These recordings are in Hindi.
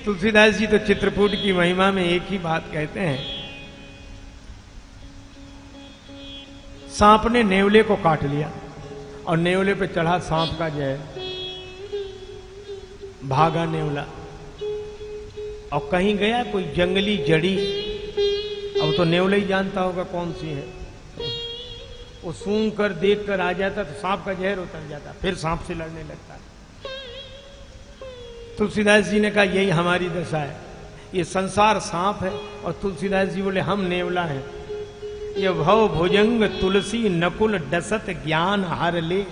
तुलसीदास जी तो चित्रकूट की महिमा में एक ही बात कहते हैं, सांप ने नेवले को काट लिया और नेवले पे चढ़ा सांप का जहर, भागा नेवला और कहीं गया कोई जंगली जड़ी, अब तो नेवले ही जानता होगा कौन सी है, वो सूंघ कर देख कर आ जाता तो सांप का जहर उतर जाता, फिर सांप से लड़ने लगता। तुलसीदास जी ने कहा यही हमारी दशा है, ये संसार सांप है और तुलसीदास जी बोले हम नेवला हैं। ये भव भुजंग तुलसी नकुल डसत ज्ञान हर ले,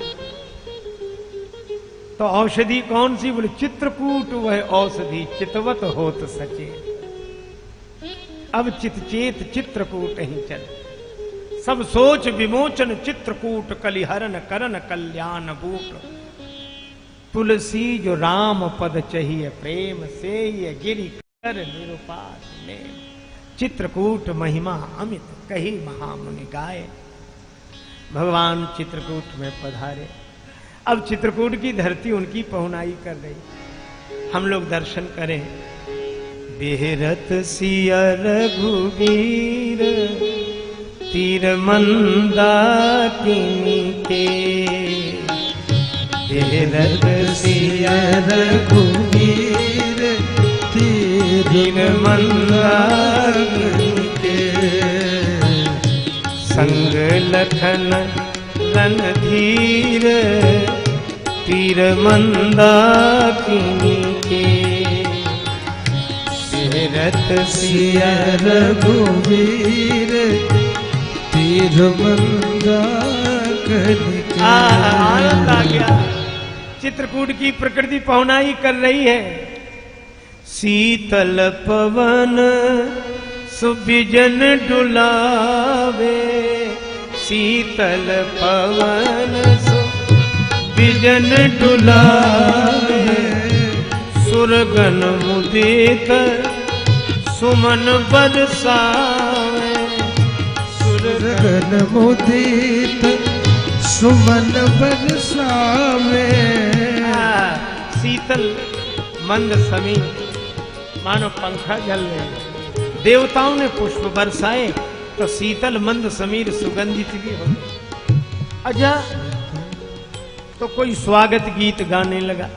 तो औषधि कौन सी, बोले चित्रकूट वह औषधि चितवत होत सचे, अब चितचेत चित्रकूट ही चले, सब सोच विमोचन चित्रकूट कलिहरन करन कल्याण बूट, तुलसी जो राम पद चाहिए प्रेम से ये गिरि कर निरुपास ने, चित्रकूट महिमा अमित कही महामुनि गाय। भगवान चित्रकूट में पधारे, अब चित्रकूट की धरती उनकी पहुनाई कर रही, हम लोग दर्शन करें। बेहरत सिया रघुवीर तीर मंदाकिनी के, बेहरत सिया रघुवीर तीर मंदाकिनी के, संग लखन रणधीर तीर मंदाकिनी के, बेहरत सिया रघुवीर तीर मंदाकिनी के। आनंद आ गया, चित्रकूट की प्रकृति पहुनाई कर रही है। शीतल पवन सुबिजन डुलावे, शीतल पवन सुबिजन डुलावे, सुरगन मुदित सुमन बरसावे, सुरगन मुदित सुमन बरसावे। शीतल मंद समी मानो पंखा झल रहे, देवताओं ने पुष्प बरसाए तो शीतल मंद समीर सुगंधित भी हो गए। अच्छा तो कोई स्वागत गीत गाने लगा।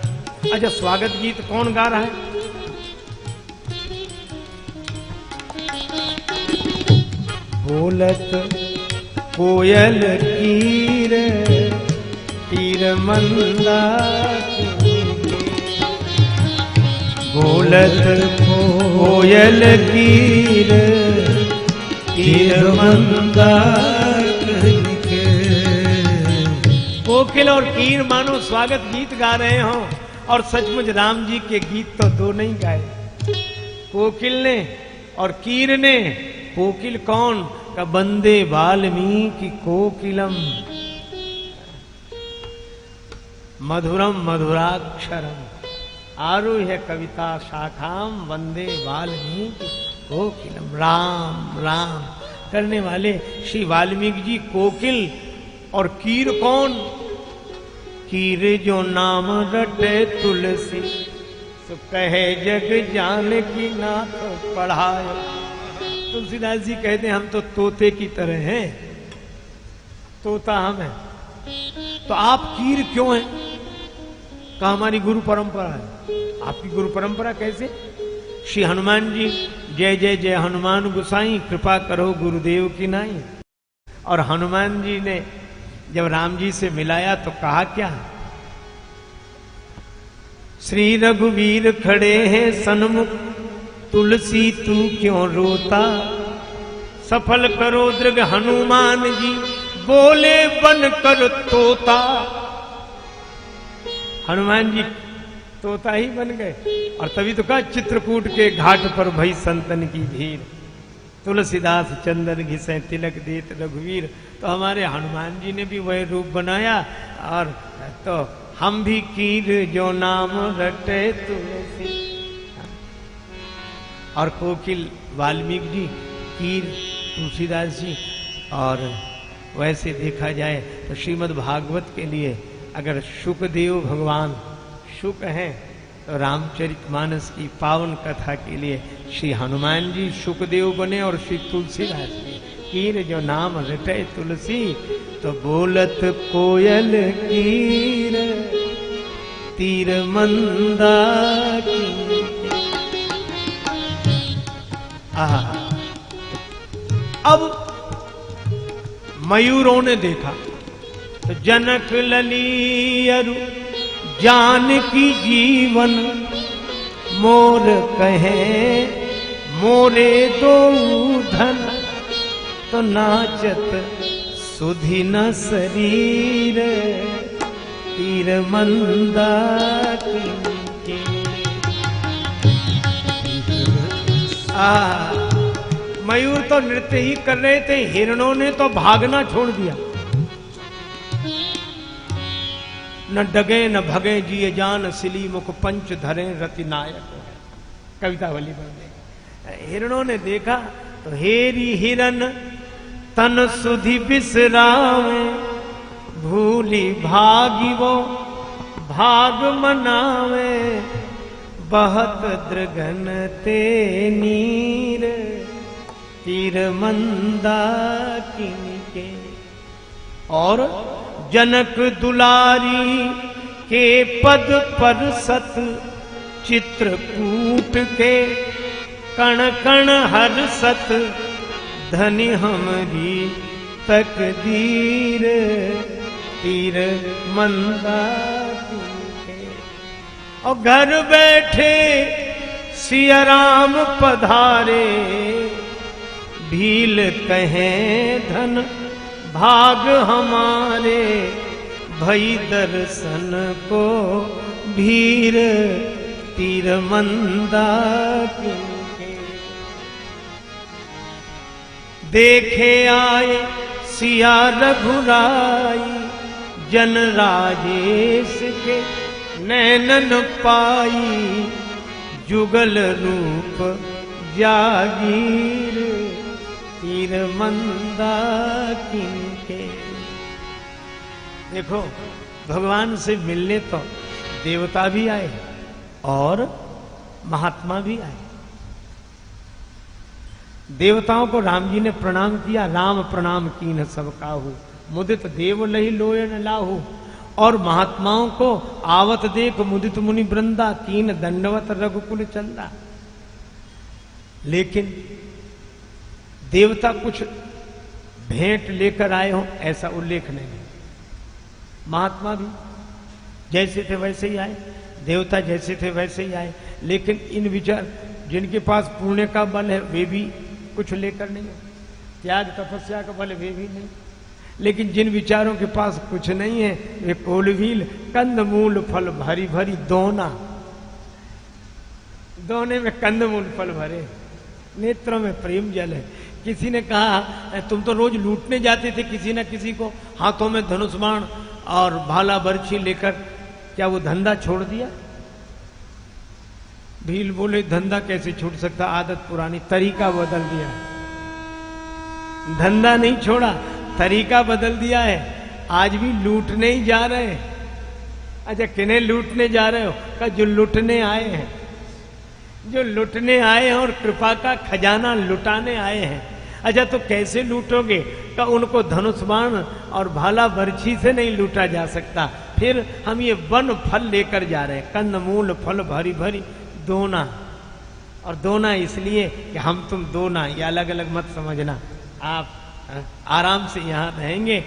अच्छा स्वागत गीत कौन गा रहा है? बोलत कोयल कीर तीर मंदाकिनी, बोलत कोयल कीर तीर मंदाकिनी के। कोकिल और कीर मानो स्वागत गीत गा रहे हों, और सचमुच राम जी के गीत तो दो नहीं गाए, कोकिल ने और कीर ने। कोकिल कौन का? बंदे वाल्मीकि कोकिलम मधुरम मधुराक्षरम आरुह्य कविता शाखाम वंदे वाल्मीकि कोकिलम। राम राम करने वाले श्री वाल्मीकि जी कोकिल, और कीर कौन? कीर जो नाम रटे तुलसी, सो कहे जग जान की नाथ पढ़ाए। तुलसीदास जी कहते हैं हम तो तोते की तरह हैं, तोता हम हैं, तो आप कीर क्यों हैं? कहा हमारी गुरु परंपरा है। आपकी गुरु परंपरा कैसे? श्री हनुमान जी जय जय जय हनुमान गुसाई, कृपा करो गुरुदेव की नाई। और हनुमान जी ने जब राम जी से मिलाया तो कहा क्या? श्री रघुवीर खड़े हैं सन्मुख, तुलसी तू क्यों रोता, सफल करो दृग हनुमान जी, बोले बन कर तोता। हनुमान जी तोता ही बन गए। और तभी तो कहा चित्रकूट के घाट पर भई संतन की भीड़, तुलसीदास चंदन घिसे तिलक देत रघुवीर। तो हमारे हनुमान जी ने भी वह रूप बनाया, और तो हम भी कीर जो नाम रटे तुलसी। और कोकिल वाल्मीकि जी, कीर तुलसीदास जी। और वैसे देखा जाए तो श्रीमद् भागवत के लिए अगर शुकदेव भगवान शुक हैं तो रामचरितमानस की पावन कथा के लिए श्री हनुमान जी सुखदेव बने और श्री तुलसीदास जी कीर जो नाम रटे तुलसी तो बोलत कोयल कीर तीर मंदाकिनी। अब मयूरों ने देखा तो जनक ललियरु जानकी जीवन मोर कहे मोरे दो धन तो नाचत सुधि न शरीर तीर मंदाकिनी के। मयूर तो नृत्य ही कर रहे थे, हिरणों ने तो भागना छोड़ दिया। न डगे न भगे जिए जान सिली मुख पंच धरे रति नायक। कविता वाली बन गई। हिरणों ने देखा तो हेरी हिरन तन सुधि बिसरावे भूली भागी वो भाग मनावे बहत दृगन ते नीर तीर मंदाकिनी के। और जनक दुलारी के पद पर सत चित्रकूट के कण कण हर सत धनि हमरी तकदीर तीर मंदाकिनी के। और घर बैठे सिया राम पधारे भील कहें धन भाग हमारे भई दर्शन को भीर तीर मंदाकिनी के। देखे आए सिया रघुराई जन राजेश के नैनन पाई जुगल रूप जागीर तीर मंदाकिनी के। देखो भगवान से मिलने तो देवता भी आए और महात्मा भी आए। देवताओं को राम जी ने प्रणाम किया, राम प्रणाम कीन सब काहू मुदित देव लही लोयन लाहू। और महात्माओं को आवत देख मुदित मुनि वृंदा कीन दंडवत रघुकुल चंदा। लेकिन देवता कुछ भेंट लेकर आए हो ऐसा उल्लेख नहीं। महात्मा भी जैसे थे वैसे ही आए, देवता जैसे थे वैसे ही आए। लेकिन इन विचार जिनके पास पुण्य का बल है वे भी कुछ लेकर नहीं, त्याग तपस्या का बल वे भी नहीं। लेकिन जिन विचारों के पास कुछ नहीं है वे कोलवील कंदमूल फल भरी भरी दोना, दोने में कंदमूल फल भरे, नेत्रों में प्रेम जल है। किसी ने कहा तुम तो रोज लूटने जाते थे किसी न किसी को, हाथों में धनुष बाण और भाला बर्छी लेकर, क्या वो धंधा छोड़ दिया? भील बोले धंधा कैसे छूट सकता, आदत पुरानी, तरीका बदल दिया। धंधा नहीं छोड़ा, तरीका बदल दिया है। आज भी लूटने ही जा रहे हैं। अच्छा किन्हें लूटने जा रहे हो? का जो लूटने आए हैं, जो लूटने आए हैं और कृपा का खजाना लुटाने आए हैं। अच्छा तो कैसे लूटोगे? का उनको धनुष बाण और भाला बर्छी से नहीं लूटा जा सकता। फिर हम ये वन फल लेकर जा रहे हैं, कंदमूल फल भरी भरी दोना। और दोना इसलिए कि हम तुम दोना, ये अलग अलग मत समझना। आप आराम से यहाँ रहेंगे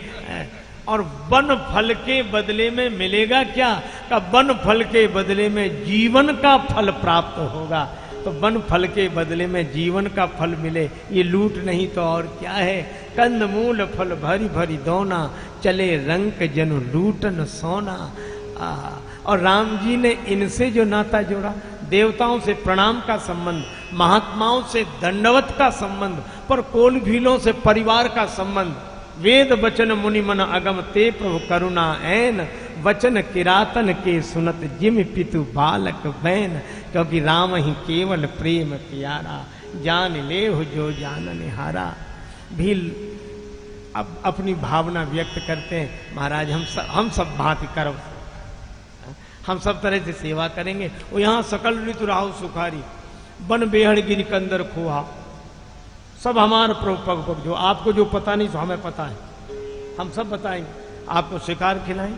और वन फल के बदले में मिलेगा क्या? का वन फल के बदले में जीवन का फल प्राप्त होगा। तो वन फल के बदले में जीवन का फल मिले, ये लूट नहीं तो और क्या है। कंदमूल फल भरी भरी दोना चले रंक जनु लूटन सोना। और राम जी ने इनसे जो नाता जोड़ा, देवताओं से प्रणाम का संबंध, महात्माओं से दंडवत का संबंध, पर कोल भीलों से परिवार का संबंध। वेद वचन मुनि मन अगम ते प्रभु करुणा ऐन वचन किरातन के सुनत जिम पितु बालक बैन। क्योंकि राम ही केवल प्रेम प्यारा जान ले हो जो जानने हारा। भील अब अपनी भावना व्यक्त करते हैं, महाराज हम सब भांति करो, हम सब तरह से सेवा करेंगे। वो यहाँ सकल ऋतु राहु सुखारी, बन बेहड़ गिरी कंदर खोहा, सब हमारा पग पग। जो आपको जो पता नहीं सो हमें पता है, हम सब बताएंगे। आपको शिकार खिलाएं,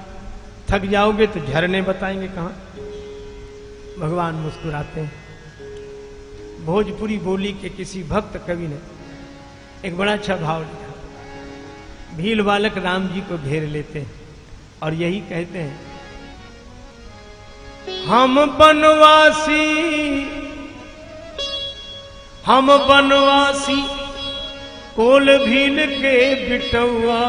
थक जाओगे तो झरने बताएंगे कहाँ। भगवान मुस्कुराते हैं। भोजपुरी बोली के किसी भक्त कवि ने एक बड़ा अच्छा भाव लिखा। भील बालक राम जी को घेर लेते हैं और यही कहते हैं, हम बनवासी कोल भील के बिटौआ,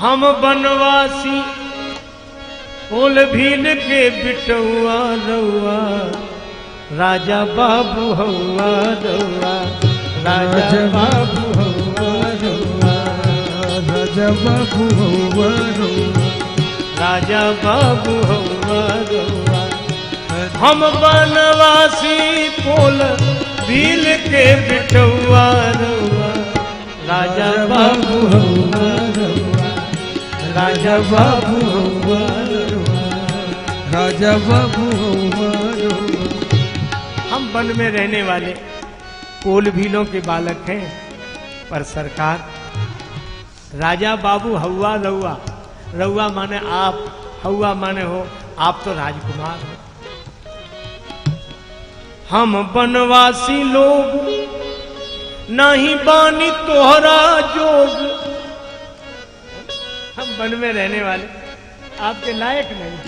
हम बनवासी कोल भील के बिटौआ रउआ, राजा बाबू हौआ रउआ, राजा बाबू हौआ रउआ, राजा बाबू हौआ रउआ, राजा बाबू हौआ रउआ। हम बनवासी कोल भील के बिटौआ रउआ, राजा बाबू हौआ रउआ, राजा बाबू हौआ रउआ, राजा बाबू हौआ रउआ। हम वन में रहने वाले कोल भीलों के बालक हैं, पर सरकार राजा बाबू हौआ रउआ, रउआ माने आप, हौआ माने हो, आप तो राजकुमार हो। हम बनवासी लोग नहीं बानी तोहरा जोग, हम वन में रहने वाले आपके लायक नहीं।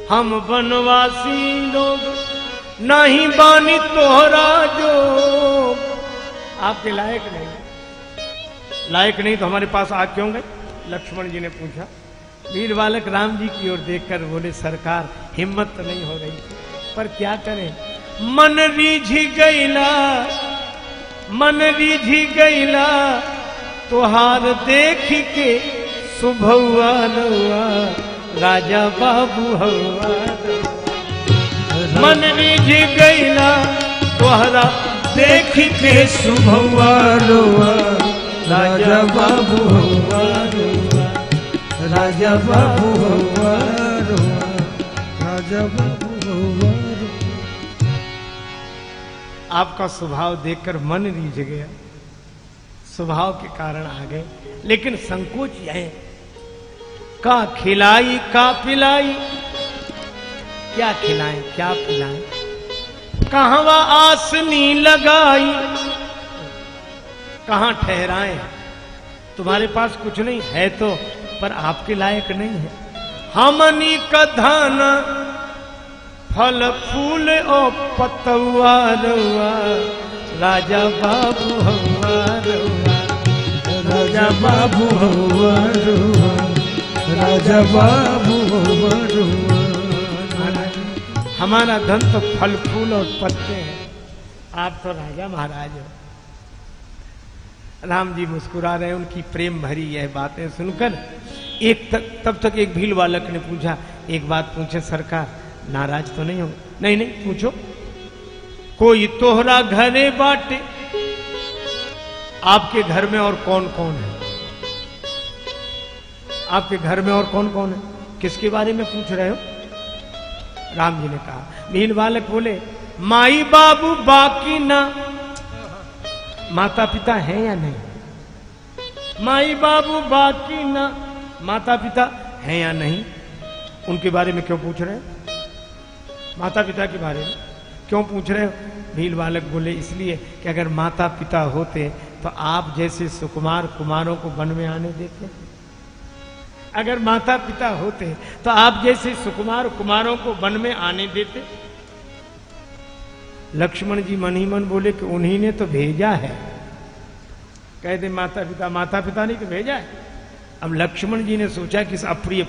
हम बनवासी लोग नहीं बानी तोहरा जोग, आपके लायक नहीं। लायक नहीं तो हमारे पास आ क्यों गए? लक्ष्मण जी ने पूछा। वीर बालक राम जी की ओर देखकर बोले, सरकार हिम्मत तो नहीं हो रही, पर क्या करें, मन रीझी गईला तोहार देख के सुभौआ नौआ, राजा बाबू हौआ। मन रीझी गईला तोहरा देख के सुभौआ नौआ, राजा बाबू हौआ नौआ, राजा बाबू हौआ नौआ, राजा बाबू हौआ। आपका स्वभाव देखकर मन रीझ गया, स्वभाव के कारण आ गए, लेकिन संकोच यह है, का खिलाई का पिलाई, क्या खिलाएं क्या पिलाएं, कहवा आसनी लगाई, कहां ठहराएं। तुम्हारे पास कुछ नहीं है तो, पर आपके लायक नहीं है। हमनी का धाना फल फूल और पतौआ रउआ, राजा बाबू हौआ रउआ, राजा बाबू हौआ रउआ, राजा बाबू हौआ रउआ। हमारा धन तो फल फूल और पत्ते हैं, आप तो राजा महाराज हो। राम जी मुस्कुरा रहे, उनकी प्रेम भरी यह बातें सुनकर तब तक एक भील बालक ने पूछा, एक बात पूछे सरकार, नाराज तो नहीं हो? नहीं नहीं पूछो। कोई तोहरा घरे बाटे, आपके घर में और कौन कौन है? आपके घर में और कौन कौन है? किसके बारे में पूछ रहे हो? राम जी ने कहा। भील बालक बोले, माई बाबू बाकी ना, माता पिता है या नहीं? माई बाबू बाकी ना, माता पिता है या नहीं? उनके बारे में क्यों पूछ रहे हो? माता पिता के बारे में क्यों पूछ रहे हो? भील बालक बोले, इसलिए कि अगर माता पिता होते तो आप जैसे सुकुमार कुमारों को वन में आने देते। अगर माता पिता होते तो आप जैसे सुकुमार कुमारों को वन में आने देते। लक्ष्मण जी मन ही मन बोले कि उन्हीं ने तो भेजा है। कहते माता पिता नहीं तो भेजा है। अब लक्ष्मण जी ने सोचा कि इस अप्रिय,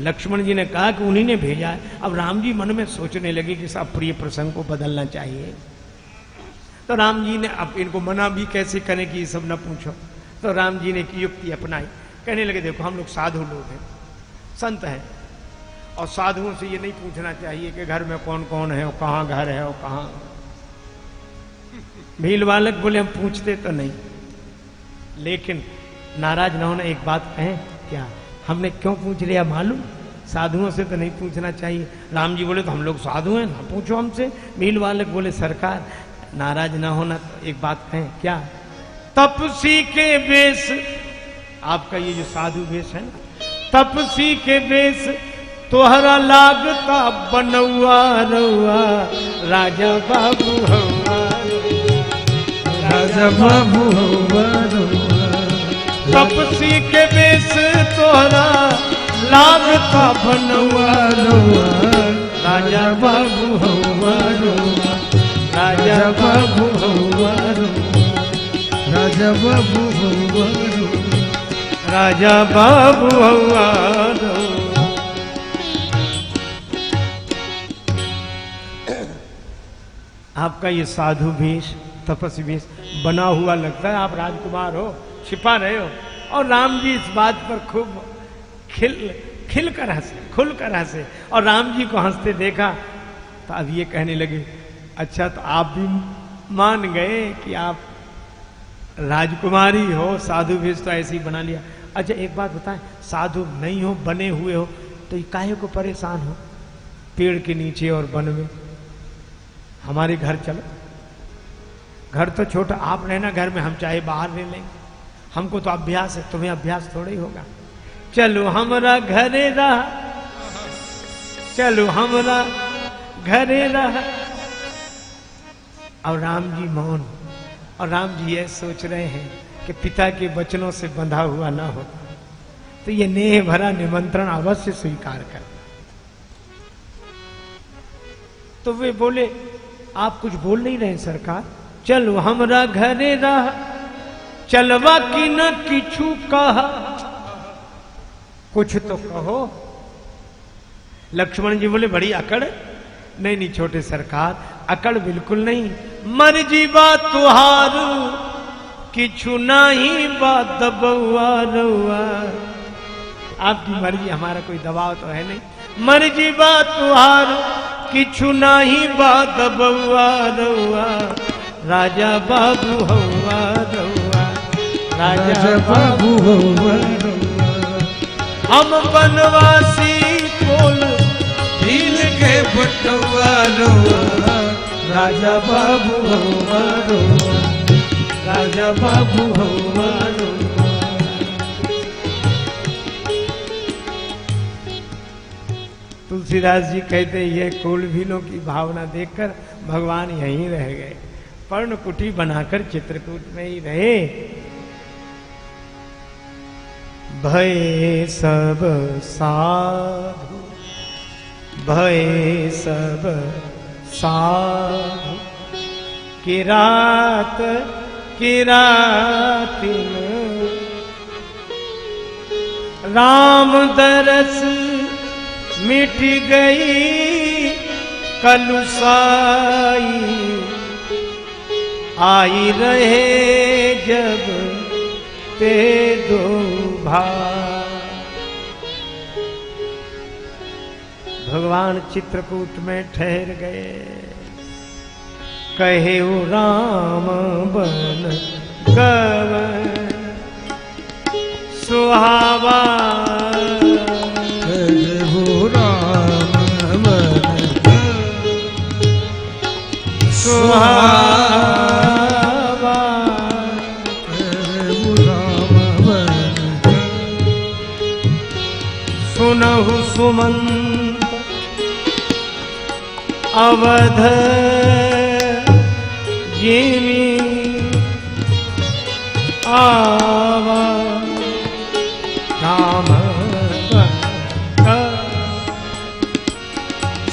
लक्ष्मण जी ने कहा कि उन्हीं ने भेजा है। अब राम जी मन में सोचने लगे कि इस अप्रिय प्रसंग को बदलना चाहिए। तो राम जी ने अब इनको मना भी कैसे करें कि ये सब न पूछो। तो राम जी ने की युक्ति अपनाई, कहने लगे देखो हम लोग साधु लोग हैं, संत हैं, और साधुओं से ये नहीं पूछना चाहिए कि घर में कौन कौन है और कहाँ घर है और कहाँ। भील बालक बोले हम पूछते तो नहीं, लेकिन नाराज न होना, एक बात कहें क्या? हमने क्यों पूछ लिया मालूम? साधुओं से तो नहीं पूछना चाहिए। राम जी बोले तो हम लोग साधु हैं, ना पूछो हमसे। मील वाले बोले सरकार नाराज ना होना, तो एक बात कहें क्या? तपसी के वेश, आपका ये जो साधु वेश है ना, तपसी के वेश तोहरा लागता बनौआ रउआ राजा बाबू हवा, राजा बाबू हवा रउआ। तपसी के वेश तोहरा लागता बनौआ रउआ राजा बाबू हवा रउआ, राजा बाबू हवा रउआ, राजा बाबू हवा रउआ, राजा बाबू हवा रउआ। आपका ये साधु वेश, तपस्वी वेश बना हुआ लगता है, आप राजकुमार हो, छिपा रहे हो। और राम जी इस बात पर खूब खिल कर हंसे, खुल कर हंसे। और राम जी को हंसते देखा तो अब ये कहने लगे, अच्छा तो आप भी मान गए कि आप राजकुमारी हो, साधु वेश तो ऐसे ही बना लिया। अच्छा एक बात बताएं, साधु नहीं हो, बने हुए हो, तो ये काहे को परेशान हो? पेड़ के नीचे और वन में, हमारे घर चलो। घर तो छोटा, आप रहना घर में, हम चाहे बाहर रह लेंगे, हमको तो अभ्यास है, तुम्हें अभ्यास थोड़ा ही होगा। चलो हमरा घरे रहा, चलो हमरा घरे रहा। और राम जी मौन, और राम जी ये सोच रहे हैं कि पिता के वचनों से बंधा हुआ ना होता तो ये नेह भरा निमंत्रण अवश्य स्वीकार कर। तो वे बोले, आप कुछ बोल नहीं रहे सरकार? चलो हमरा घरे रहा, चलवा की न किछु कहा, कुछ तो कहो। लक्ष्मण जी बोले, बड़ी अकड़? नहीं नहीं छोटे सरकार, अकड़ बिल्कुल नहीं, मर्जी बा तुहार किछु नहीं बा दबुआ रउआ। आपकी मर्जी, हमारा कोई दबाव तो है नहीं। मर्जी बा तुहार किछु नहीं बा दबुआ रउआ राजा बाबू हवा रउआ, राजा बाबू हवा रउआ। हम बनवासी कोल दिल के बटुआ रउआ, राजा बाबू हवा रउआ, राजा बाबू हवा रउआ। तुलसीदास जी कहते ये कुलभीलों की भावना देखकर भगवान यहीं रह गए, पर्णकुटी बनाकर चित्रकूट में ही रहे। भय सब साधु, भय सब साधु, किरात किरातिन, राम दरस मिट गई कलुसाई, आई रहे जब ते दो भाई। भगवान चित्रकूट में ठहर गए, कहे वो राम बन गवन सुहावा, सुहावा, सुनहु सुमंत अवध जिमी आवा, राम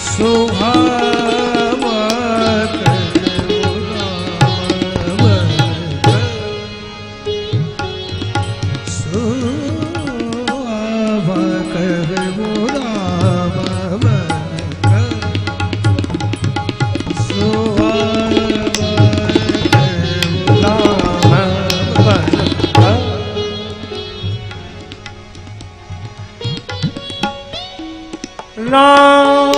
सुहावा, राम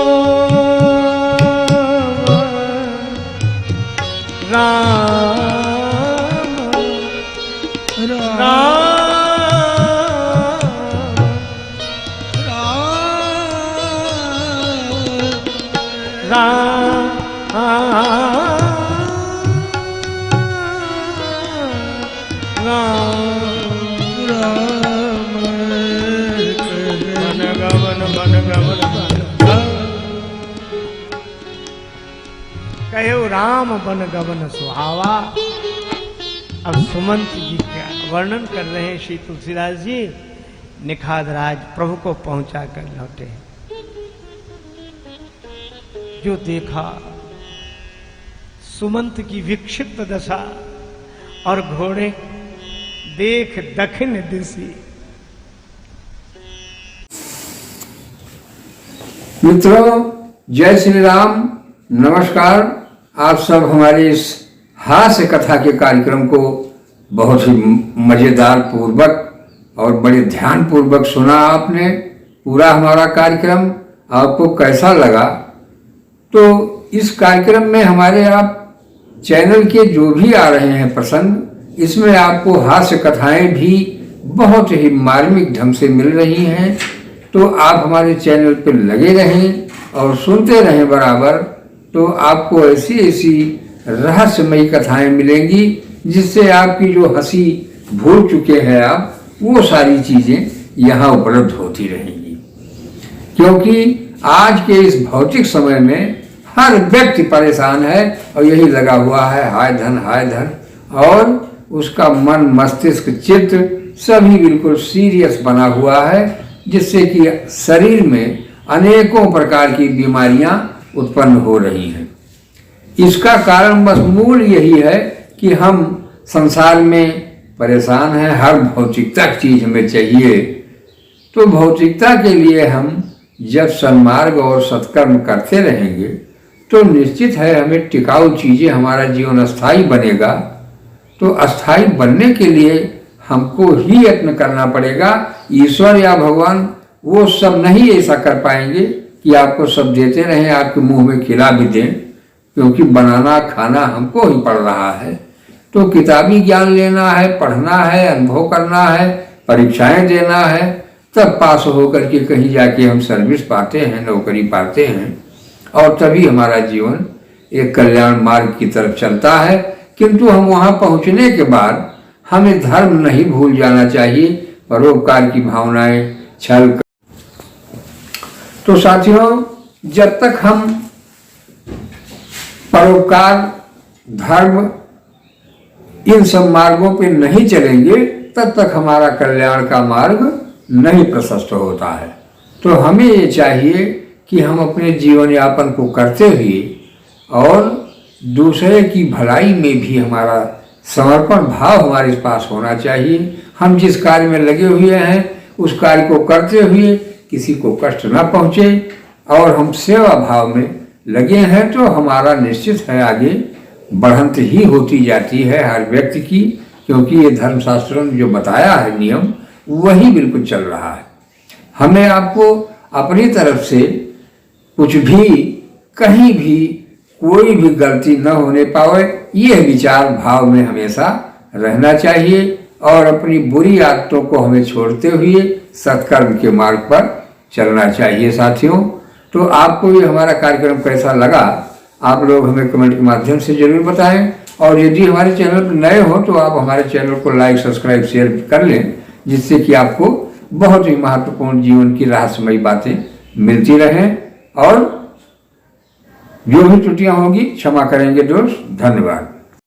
राम कहो राम बन गवन सुहावा। अब सुमंत जी का वर्णन कर रहे हैं श्री तुलसीदास जी। निखाद राज प्रभु को पहुंचा कर लौटे, जो देखा सुमंत की विक्षिप्त दशा और घोड़े देख दक्षिण दिशी। मित्रों, जय श्री राम, नमस्कार। आप सब हमारे इस हास्य कथा के कार्यक्रम को बहुत ही मजेदार पूर्वक और बड़े ध्यान पूर्वक सुना आपने। पूरा हमारा कार्यक्रम आपको कैसा लगा? तो इस कार्यक्रम में हमारे आप चैनल के जो भी आ रहे हैं प्रसंग, इसमें आपको हास्य कथाएं भी बहुत ही मार्मिक ढंग से मिल रही हैं। तो आप हमारे चैनल पर लगे रहें और सुनते रहें बराबर। तो आपको ऐसी ऐसी रहस्यमयी कथाएं मिलेंगी जिससे आपकी जो हंसी भूल चुके हैं आप, वो सारी चीज़ें यहाँ उपलब्ध होती रहेंगी। क्योंकि आज के इस भौतिक समय में हर व्यक्ति परेशान है और यही लगा हुआ है, हाय धन हाय धन, और उसका मन मस्तिष्क चित्त सभी बिल्कुल सीरियस बना हुआ है, जिससे कि शरीर में अनेकों प्रकार की बीमारियां उत्पन्न हो रही हैं। इसका कारण बस मूल यही है कि हम संसार में परेशान हैं, हर भौतिकता की चीज हमें चाहिए। तो भौतिकता के लिए हम जब सन्मार्ग और सत्कर्म करते रहेंगे तो निश्चित है हमें टिकाऊ चीज़ें, हमारा जीवन अस्थायी बनेगा। तो अस्थायी बनने के लिए हमको ही यत्न करना पड़ेगा। ईश्वर या भगवान वो सब नहीं ऐसा कर पाएंगे कि आपको सब देते रहें, आपके मुंह में खिला भी दें, क्योंकि बनाना खाना हमको ही पड़ रहा है। तो किताबी ज्ञान लेना है, पढ़ना है, अनुभव करना है, परीक्षाएं देना है, तब पास होकर के कहीं जाके हम सर्विस पाते हैं, नौकरी पाते हैं, और तभी हमारा जीवन एक कल्याण मार्ग की तरफ चलता है। किंतु हम वहाँ पहुँचने के बाद हमें धर्म नहीं भूल जाना चाहिए, परोपकार की भावनाएं, छल। तो साथियों, जब तक हम परोपकार, धर्म, इन सब मार्गों पे नहीं चलेंगे, तब तक हमारा कल्याण का मार्ग नहीं प्रशस्त होता है। तो हमें ये चाहिए कि हम अपने जीवन यापन को करते हुए और दूसरे की भलाई में भी हमारा समर्पण भाव हमारे पास होना चाहिए। हम जिस कार्य में लगे हुए हैं उस कार्य को करते हुए किसी को कष्ट न पहुँचे और हम सेवा भाव में लगे हैं, तो हमारा निश्चित है आगे बढ़ंत ही होती जाती है हर व्यक्ति की। क्योंकि ये धर्मशास्त्रों ने जो बताया है नियम, वही बिल्कुल चल रहा है। हमें आपको अपनी तरफ से कुछ भी, कहीं भी कोई भी गलती न होने पावे, यह विचार भाव में हमेशा रहना चाहिए और अपनी बुरी आदतों को हमें छोड़ते हुए सत्कर्म के मार्ग पर चलना चाहिए। साथियों, तो आपको ये हमारा कार्यक्रम कैसा लगा, आप लोग हमें कमेंट के माध्यम से जरूर बताएं। और यदि हमारे चैनल पर नए हो तो आप हमारे चैनल को लाइक, सब्सक्राइब, शेयर कर लें, जिससे कि आपको बहुत ही महत्वपूर्ण जीवन की रहस्यमयी बातें मिलती रहें। और जो भी त्रुटियां होंगी क्षमा करेंगे दोस्त। धन्यवाद।